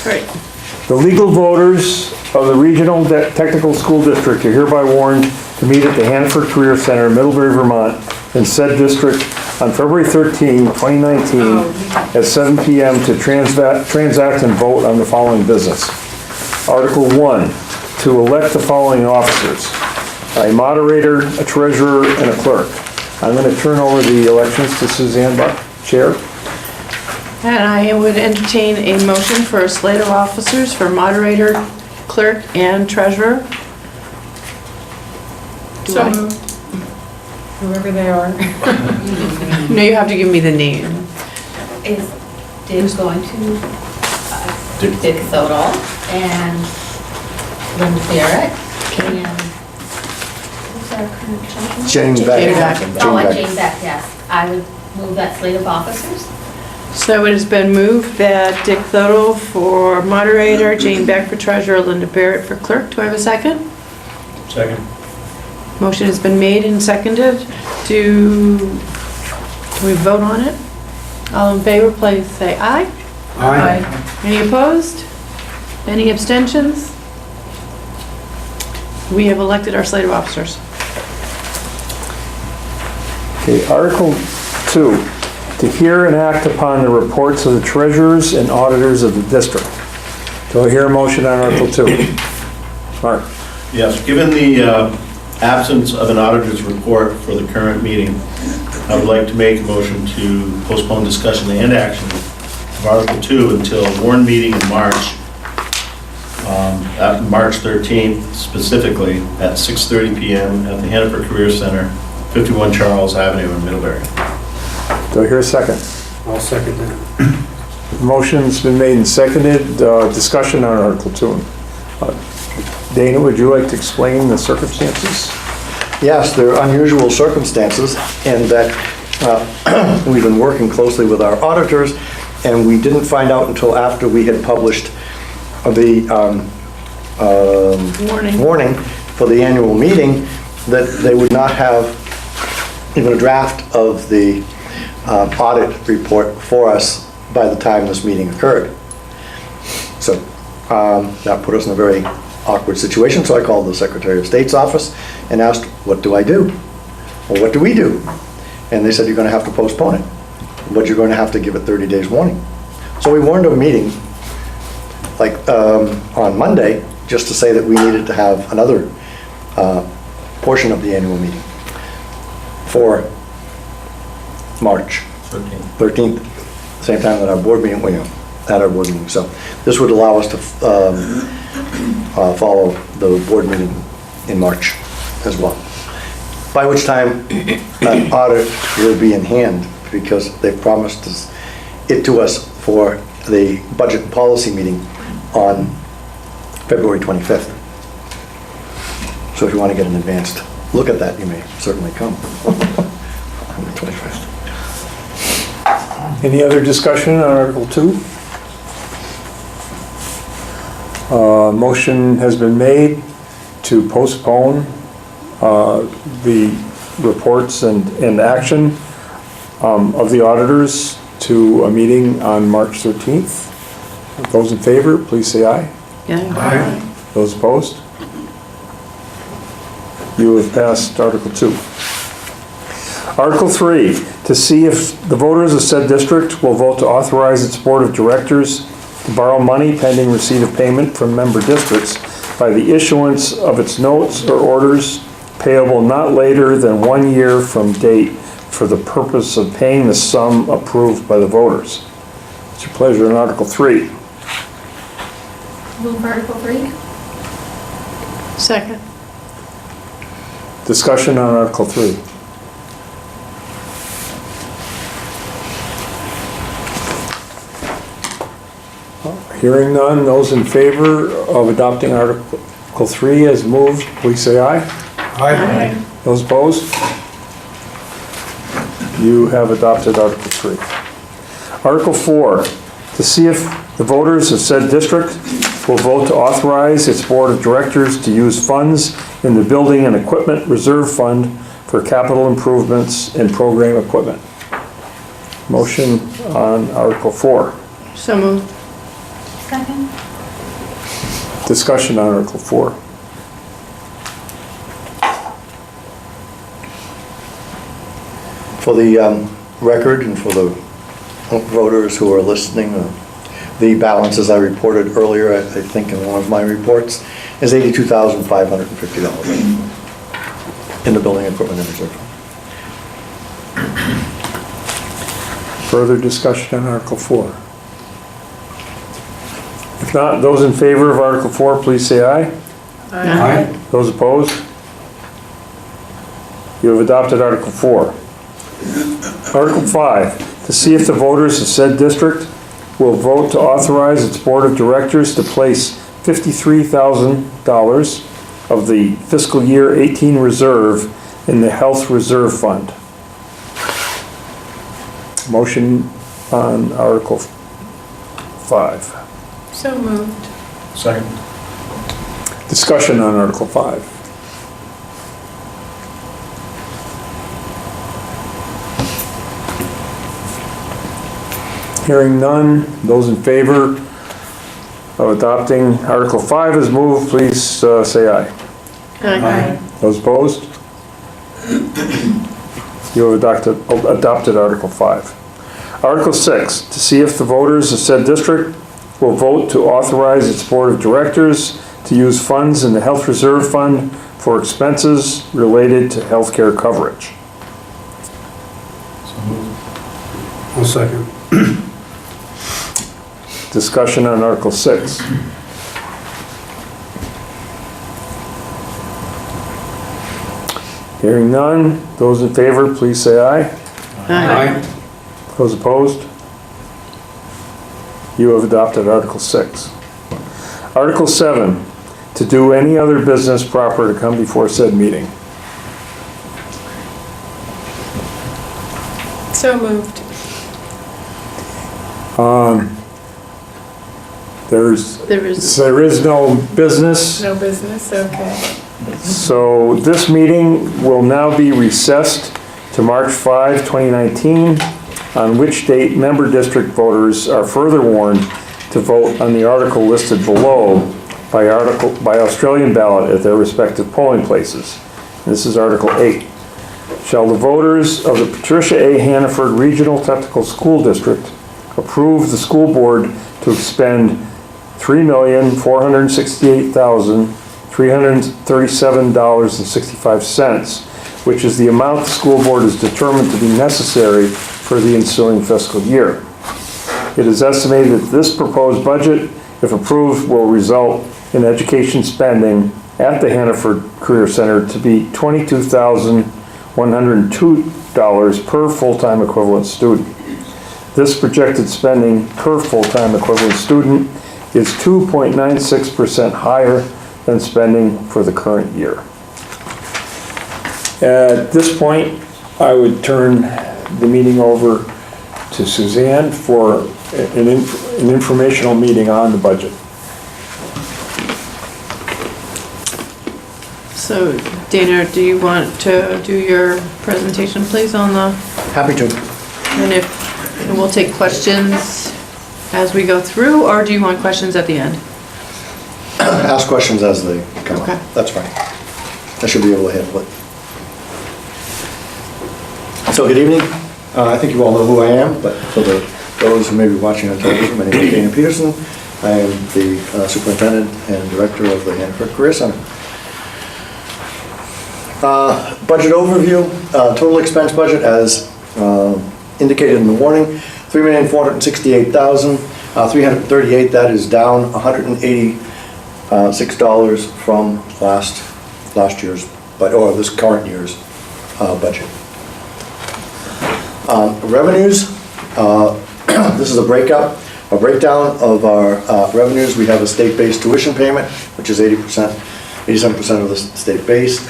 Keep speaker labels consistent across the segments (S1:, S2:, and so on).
S1: Right.
S2: The legal voters of the Regional Technical School District are hereby warned to meet at the Hannaford Career Center in Middlebury, Vermont, in said district on February 13, 2019, at 7 p.m. to transact and vote on the following business. Article 1, to elect the following officers: a moderator, a treasurer, and a clerk. I'm going to turn over the elections to Suzanne Buck, Chair.
S1: And I would entertain a motion for a slate of officers for moderator, clerk, and treasurer. Do I?
S3: Whoever they are.
S1: No, you have to give me the name.
S4: Is Dave's going to Dick Thodol and Linda Barrett and who's our current champion?
S5: Jane Beck.
S4: Oh, and Jane Beck, yes. I would move that slate of officers.
S1: So it has been moved that Dick Thodol for moderator, Jane Beck for treasurer, Linda Barrett for clerk. Do I have a second?
S6: Second.
S1: Motion has been made and seconded. Can we vote on it? All in favor, please say aye.
S5: Aye.
S1: Any opposed? Any abstentions? We have elected our slate of officers.
S2: Okay, Article 2, to hear and act upon the reports of the treasurers and auditors of the district. Do I hear a motion on Article 2? Mark?
S6: Yes, given the absence of an auditor's report for the current meeting, I would like to make a motion to postpone discussion and action of Article 2 until a warned meeting in March, at March 13th specifically, at 6:30 p.m. at the Hannaford Career Center, 51 Charles Avenue in Middlebury.
S2: Do I hear a second?
S5: I'll second that.
S2: Motion's been made and seconded. Discussion on Article 2. Dana, would you like to explain the circumstances?
S5: Yes, there are unusual circumstances in that we've been working closely with our auditors, and we didn't find out until after we had published the warning for the annual meeting that they would not have even a draft of the audit report for us by the time this meeting occurred. So that put us in a very awkward situation, so I called the Secretary of State's office and asked, what do I do? Or what do we do? And they said, you're going to have to postpone it, but you're going to have to give it 30 days warning. So we warned a meeting like on Monday, just to say that we needed to have another portion of the annual meeting for March 13th, same time that our board meeting, at our board meeting. So this would allow us to follow the board meeting in March as well. By which time an audit will be in hand, because they've promised it to us for the budget and policy meeting on February 25th. So if you want to get an advanced look at that, you may certainly come on the 25th.
S2: Any other discussion on Article 2? Motion has been made to postpone the reports and action of the auditors to a meeting on March 13th. Those in favor, please say aye.
S1: Aye.
S2: Those opposed? You have passed Article 2. Article 3, to see if the voters of said district will vote to authorize its board of directors to borrow money pending receipt of payment from member districts by the issuance of its notes or orders payable not later than 1 year from date for the purpose of paying the sum approved by the voters. It's your pleasure on Article 3.
S4: Move Article 3.
S1: Second.
S2: Discussion on Article 3. Hearing none, those in favor of adopting Article 3 as moved, please say aye.
S1: Aye.
S2: Those opposed? You have adopted Article 3. Article 4, to see if the voters of said district will vote to authorize its board of directors to use funds in the Building and Equipment Reserve Fund for capital improvements and program equipment. Motion on Article 4.
S1: So moved.
S3: Second?
S2: Discussion on Article 4.
S5: For the record and for the voters who are listening, the balance, as I reported earlier, I think in one of my reports, is $82,550 in the building equipment and reserve fund.
S2: Further discussion on Article 4. If not, those in favor of Article 4, please say aye.
S3: Aye.
S2: Those opposed? You have adopted Article 4. Article 5, to see if the voters of said district will vote to authorize its board of directors to place $53,000 of the fiscal year 18 reserve in the health reserve fund. Motion on Article 5.
S3: So moved.
S6: Second.
S2: Discussion on Article 5. Hearing none, those in favor of adopting Article 5 as moved, please say aye.
S3: Aye.
S2: Those opposed? You have adopted Article 5. Article 6, to see if the voters of said district will vote to authorize its board of directors to use funds in the health reserve fund for expenses related to healthcare coverage.
S6: So moved.
S7: I'll second.
S2: Discussion on Article 6. Hearing none, those in favor, please say aye.
S7: Aye.
S2: Those opposed? You have adopted Article 6. Article 7, to do any other business proper to come before said meeting.
S3: So moved.
S1: There is,
S2: There is no business,
S3: No business, okay.
S2: so this meeting will now be recessed to March 5, 2019, on which date member district voters are further warned to vote on the article listed below by Australian ballot at their respective polling places. This is Article 8. Shall the voters of the Patricia A. Hannaford Regional Technical School District approve the school board to expend $3,468,337.65, which is the amount the school board is determined to be necessary for the ensuing fiscal year. It is estimated that this proposed budget, if approved, will result in education spending at the Hannaford Career Center to be $22,102 per full-time equivalent student. This projected spending per full-time equivalent student is 2.96% higher than spending for the current year. At this point, I would turn the meeting over to Suzanne for an informational meeting on the budget.
S1: so Dana, do you want to do your presentation, please, on the,
S5: Happy to.
S1: and we'll take questions as we go through, or do you want questions at the end?
S5: Ask questions as they come
S1: Okay.
S5: up. That's fine. I should be able to handle it. So good evening. I think you all know who I am, but for those who may be watching on television, my name is Dana Peterson. I am the superintendent and director of the Hannaford Career Center. Budget overview, total expense budget as indicated in the warning, $3,468,338. That is down $186 from last year's, or this current year's budget. Revenues, this is a breakdown of our revenues. We have a state-based tuition payment, which is 87% of the state-based.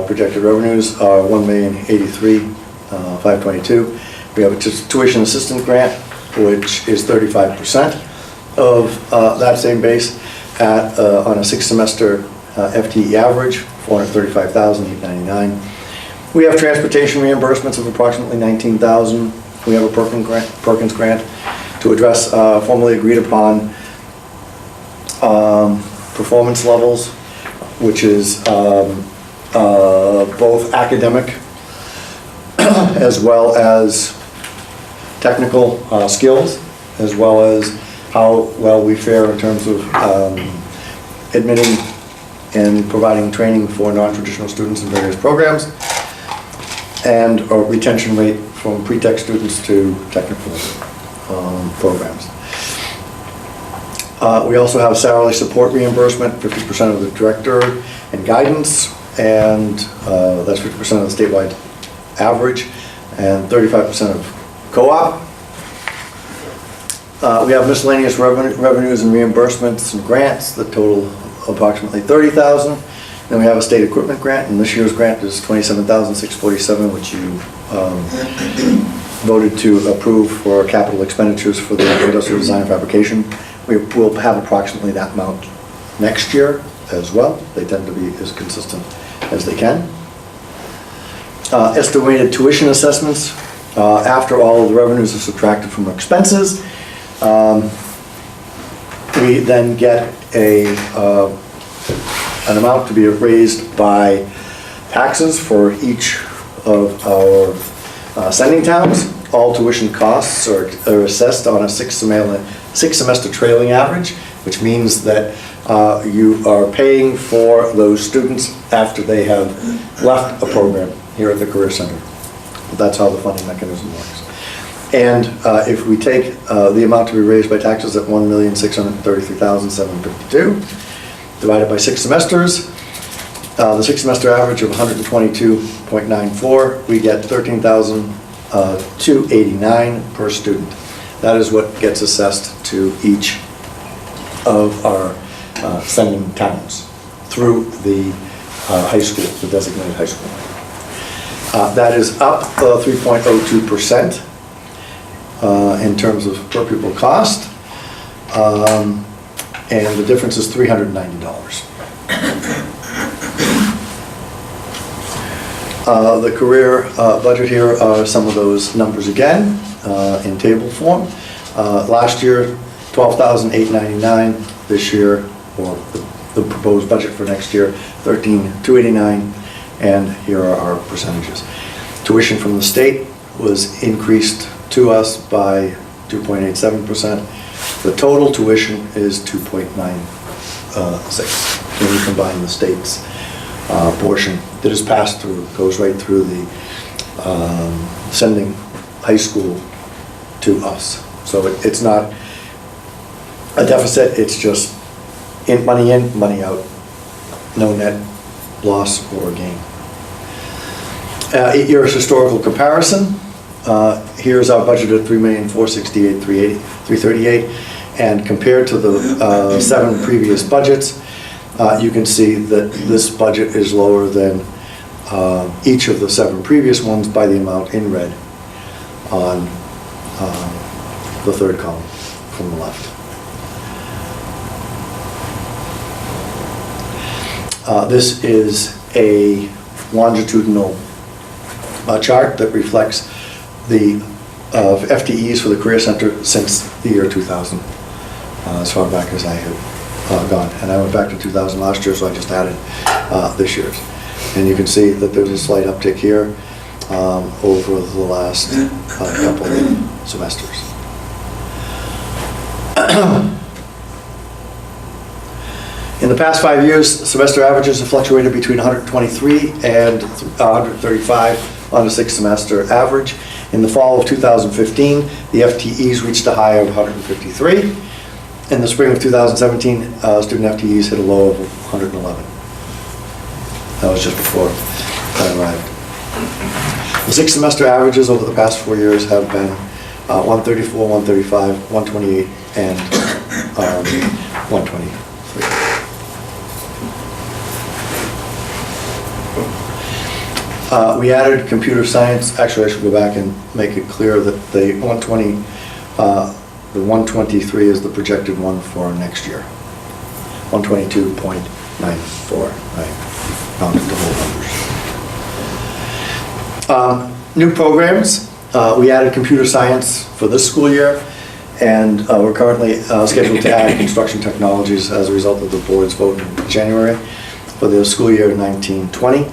S5: Projected revenues are $1,083,522. We have a tuition assistance grant, which is 35% of that same base on a 6-semester FTE average, $435,899. We have transportation reimbursements of approximately $19,000. We have a Perkins grant to address formally agreed upon performance levels, which is both academic as well as technical skills, as well as how well we fare in terms of admitting and providing training for non-traditional students in various programs, and a retention rate from pre-tech students to technical programs. We also have salary support reimbursement, 50% of the director and guidance, and that's 50% of the statewide average, and 35% of co-op. We have miscellaneous revenues and reimbursements and grants that total approximately $30,000. Then we have a state equipment grant, and this year's grant is $27,647, which you voted to approve for capital expenditures for the industrial design fabrication. We will have approximately that amount next year as well. They tend to be as consistent as they can. Estimated tuition assessments, after all of the revenues are subtracted from expenses, we then get an amount to be raised by taxes for each of our sending towns. All tuition costs are assessed on a six-semester trailing average, which means that you are paying for those students after they have left a program here at the Career Center. That's how the funding mechanism works. And if we take the amount to be raised by taxes at $1,633,752, divided by 6 semesters, the 6-semester average of 122.94, we get $13,289 per student. That is what gets assessed to each of our sending towns through the high school, the designated high school. That is up 3.02% in terms of per pupil cost, and the difference is $390. The career budget here are some of those numbers again in table form. Last year, $12,899. This year, or the proposed budget for next year, $13,289. And here are our percentages. Tuition from the state was increased to us by 2.87%. The total tuition is 2.96 when you combine the state's portion that is passed through, goes right through the sending high school to us. So it's not a deficit, it's just money in, money out, no net loss or gain. 8 years historical comparison. Here's our budget at $3,468,338, and compared to the 7 previous budgets, you can see that this budget is lower than each of the 7 previous ones by the amount in red on the 3rd column from the left. This is a longitudinal chart that reflects the FTEs for the Career Center since the year 2000, as far back as I have gone. And I went back to 2000 last year, so I just added this year's. And you can see that there's a slight uptick here over the last couple of semesters. In the past 5 years, semester averages have fluctuated between 123 and 135 on a 6-semester average. In the fall of 2015, the FTEs reached a high of 153. In the spring of 2017, student FTEs hit a low of 111. That was just before I arrived. The 6-semester averages over the past 4 years have been 134, 135, 128, and 123. We added computer science. Actually, I should go back and make it clear that the 123 is the projected one for next year. 122.94. I rounded the whole numbers. New programs. We added computer science for this school year, And we're currently scheduled to add construction technologies as a result of the board's vote in January for the school year 1920.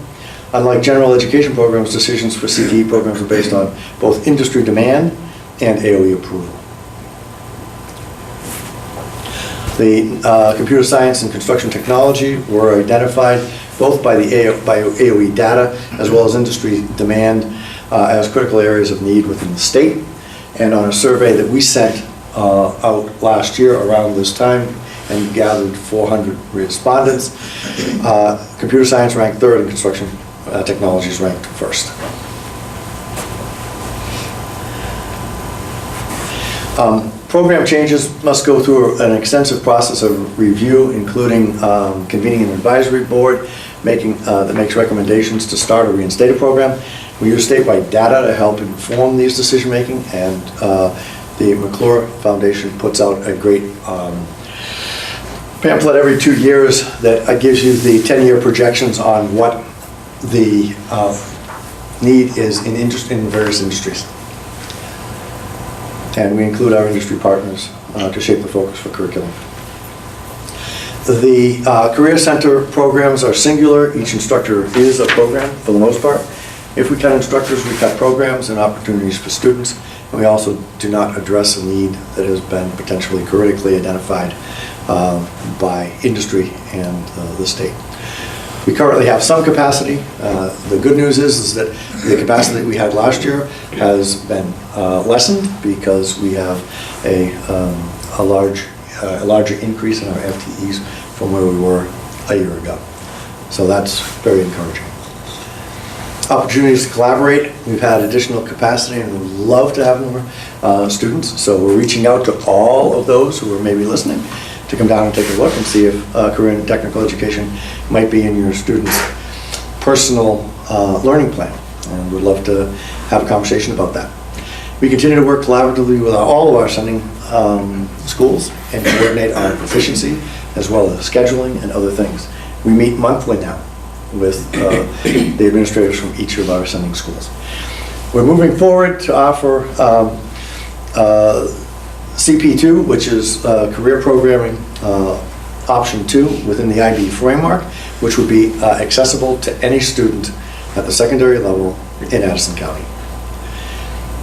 S5: Unlike general education programs, decisions for CTE programs are based on both industry demand and AOE approval. The computer science and construction technology were identified both by AOE data as well as industry demand as critical areas of need within the state. And on a survey that we sent out last year around this time and gathered 400 respondents, computer science ranked third and construction technologies ranked first. Program changes must go through an extensive process of review, including convening an advisory board that makes recommendations to start or reinstate a program. We use statewide data to help inform these decision-making, and the McClure Foundation puts out a great pamphlet every 2 years that gives you the 10-year projections on what the need is in various industries. And we include our industry partners to shape the focus for curriculum. The Career Center programs are singular. Each instructor is a program for the most part. If we cut instructors, we cut programs and opportunities for students. And we also do not address a need that has been potentially critically identified by industry and the state. We currently have some capacity. The good news is that the capacity that we had last year has been lessened because we have a larger increase in our FTEs from where we were a year ago. So that's very encouraging. Opportunities to collaborate. We've had additional capacity and we'd love to have more students. So we're reaching out to all of those who are maybe listening to come down and take a look and see if career and technical education might be in your students' personal learning plan. And we'd love to have a conversation about that. We continue to work collaboratively with all of our sending schools and coordinate our proficiency as well as scheduling and other things. We meet monthly now with the administrators from each of our sending schools. We're moving forward to offer CP2, which is career programming option 2 within the IB framework, which would be accessible to any student at the secondary level in Addison County.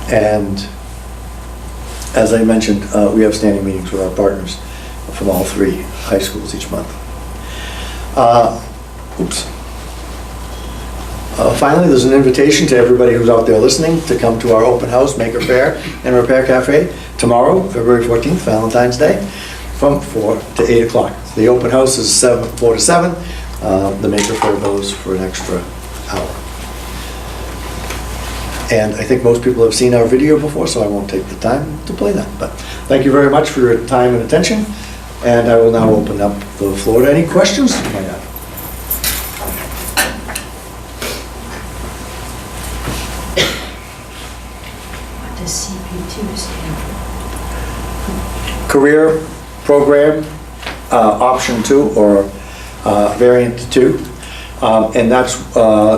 S5: And as I mentioned, we have standing meetings with our partners from all 3 high schools each month. Finally, there's an invitation to everybody who's out there listening to come to our open house, Maker Fair and Repair Cafe tomorrow, February 14th, Valentine's Day, from 4 to 8 o'clock. The open house is 4 to 7. The Maker Fair goes for an extra hour. And I think most people have seen our video before, so I won't take the time to play that. But thank you very much for your time and attention. And I will now open up the floor to any questions you might have.
S8: What does CP2 stand for?
S5: Career program, option 2 or variant 2. And that's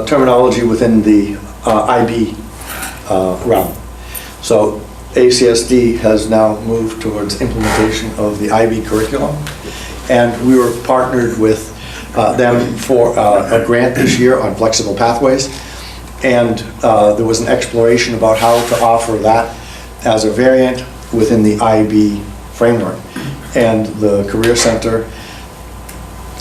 S5: terminology within the IB realm. So ACSD has now moved towards implementation of the IB curriculum, and we were partnered with them for a grant this year on flexible pathways, and there was an exploration about how to offer that as a variant within the IB framework. And the Career Center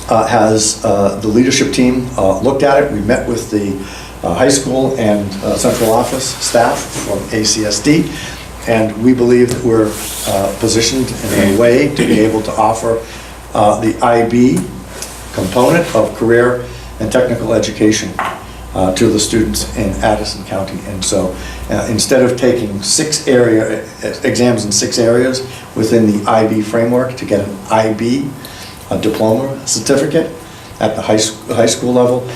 S5: has the leadership team looked at it. We met with the high school and central office staff from ACSD, and we believe that we're positioned in a way to be able to offer the IB component of career and technical education to the students in Addison County. And so instead of taking 6 exams in 6 areas within the IB framework to get an IB diploma certificate at the high school level,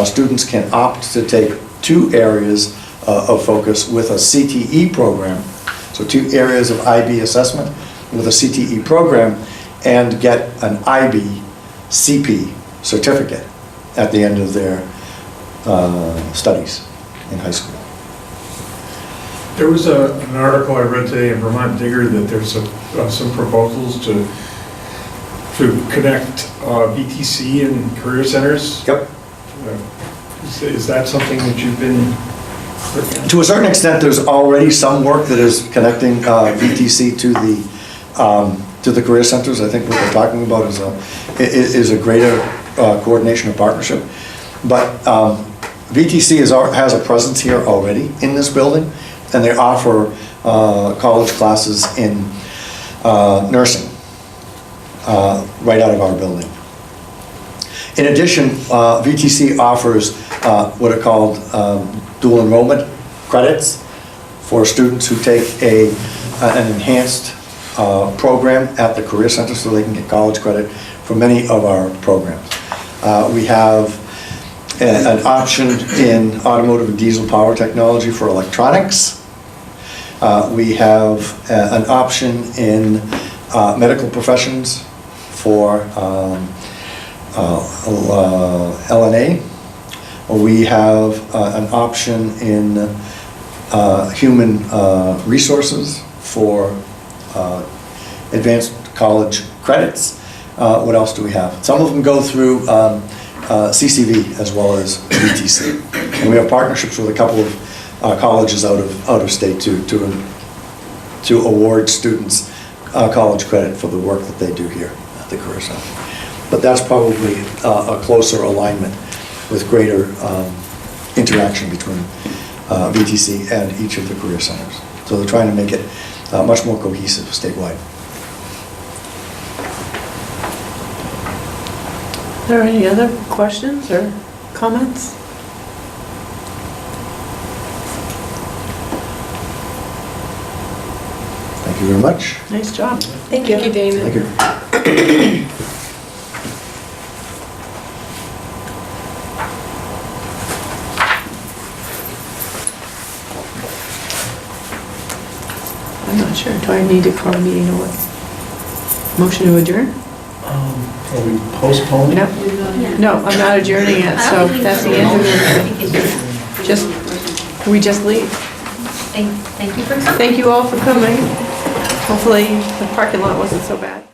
S5: students can opt to take 2 areas of focus with a CTE program. So 2 areas of IB assessment with a CTE program and get an IB CP certificate at the end of their studies in high school.
S2: There was an article I read today in Vermont Digger that there's some proposals to connect VTC and career centers.
S5: Yep.
S2: Is that something that you've been working on?
S5: To a certain extent, there's already some work that is connecting VTC to the career centers. I think what they're talking about is a greater coordination and partnership. But VTC has a presence here already in this building, and they offer college classes in nursing right out of our building. In addition, VTC offers what are called dual enrollment credits for students who take an enhanced program at the Career Center so they can get college credit for many of our programs. We have an option in automotive and diesel power technology for electronics. We have an option in medical professions for LNA. We have an option in human resources for advanced college credits. What else do we have? Some of them go through CCV as well as VTC. And we have partnerships with a couple of colleges out of state to award students college credit for the work that they do here at the Career Center. But that's probably a closer alignment with greater interaction between VTC and each of the career centers. So they're trying to make it much more cohesive statewide.
S1: Are there any other questions or comments?
S5: Thank you very much.
S1: Nice job.
S3: Thank you, Dana.
S5: Thank you.
S1: I'm not sure. Do I need to call a meeting or what? Motion to adjourn?
S6: Are we postponing?
S1: No. No, I'm not adjourning it, so that's the end of it. Just, we just leave.
S4: Thank you for coming.
S1: Thank you all for coming. Hopefully the parking lot wasn't so bad.